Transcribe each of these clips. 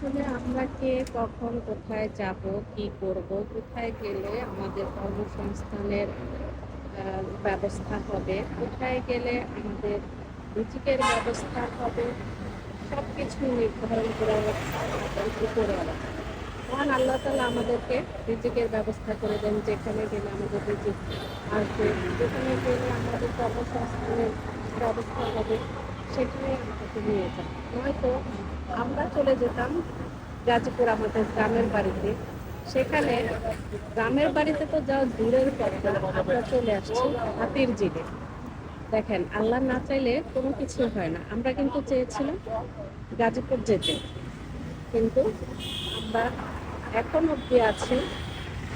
আসলে আমরা কে কখন কোথায় যাব, কি করব, কোথায় গেলে আমাদের কর্মসংস্থানের ব্যবস্থা হবে, কোথায় গেলে আমাদের রিজিকের ব্যবস্থা হবে, সবকিছু নির্ধারণ করে রাখছে আমাদের উপরওয়ালা। মহান আল্লাহ তাআলা আমাদেরকে রিজিকের ব্যবস্থা করে দেন, যেখানে গেলে আমাদের রিজিক আসবে, যেখানে গেলে আমাদের কর্মসংস্থানের ব্যবস্থা হবে, সেখানে আমাদেরকে নিয়ে যান। নয়তো আমরা চলে যেতাম গাজীপুর আমাদের গ্রামের বাড়িতে। সেখানে গ্রামের বাড়িতে তো যাওয়া দূরের কথা, আমরা চলে আসছি হাতির ঝিলে। দেখেন, আল্লাহ না চাইলে কোনো কিছু হয় না। আমরা কিন্তু চেয়েছিলাম গাজীপুর যেতে, কিন্তু আমরা এখন অব্দি আছি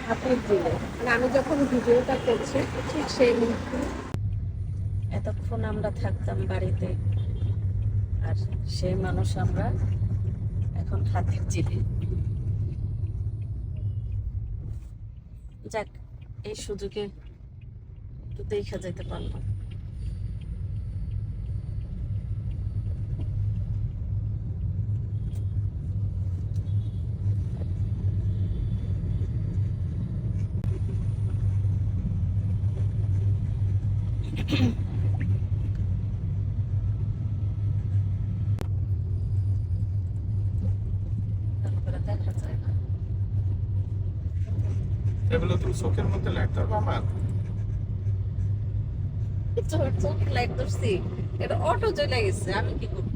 হাতির ঝিলে। মানে আমি যখন ভিডিওটা করছি ঠিক সেই মুহূর্তে এতক্ষণ আমরা থাকতাম বাড়িতে, আর সেই মানুষ আমরা এখন হাতির ঝিলে। যাক, এই সুযোগে একটু দেখা যেতে পারলাম। তারপরে দেখা যায় না। এগুলো তো চোখের মধ্যে লাগতে হবে আমার। চোখ লাইট ধরছি, এটা অটো চলে গেছে, আমি কি করবো?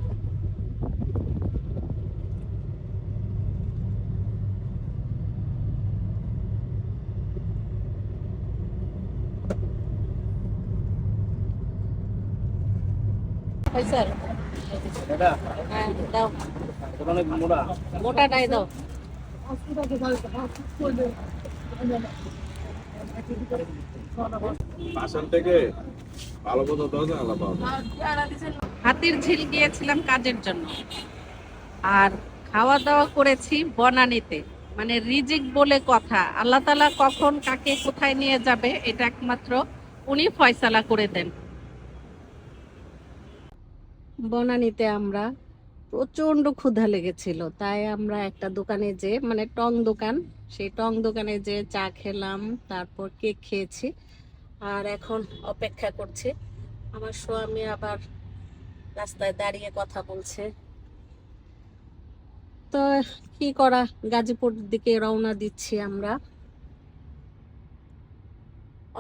স্যার, হ্যাঁ দাও, মোটাটাই দাও। বাসার থেকে ভালো মতো দাও না আলাদা। হাতির ঝিল গিয়েছিলাম কাজের জন্য, আর খাওয়া দাওয়া করেছি বনানীতে। মানে রিজিক বলে কথা, আল্লাহ তাআলা কখন কাকে কোথায় নিয়ে যাবে এটা একমাত্র উনি ফয়সালা করে দেন। বনানীতে আমরা প্রচন্ড ক্ষুধা লেগেছিল, তাই আমরা একটা দোকানে যে, মানে টং দোকান, সেই টং দোকানে যে চা খেলাম, তারপর কেক খেয়েছি, আর এখন অপেক্ষা করছি। আমার স্বামী আবার রাস্তায় দাঁড়িয়ে কথা বলছে। তো কি করা, গাজীপুর দিকে রওনা দিচ্ছি আমরা।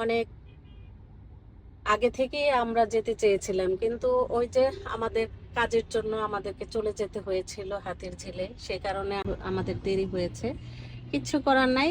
অনেক আগে থেকেই আমরা যেতে চেয়েছিলাম, কিন্তু ওই যে আমাদের কাজের জন্য আমাদেরকে চলে যেতে হয়েছিল হাতির ঝিলে, সে কারণে আমাদের দেরি হয়েছে। কিচ্ছু করার নাই।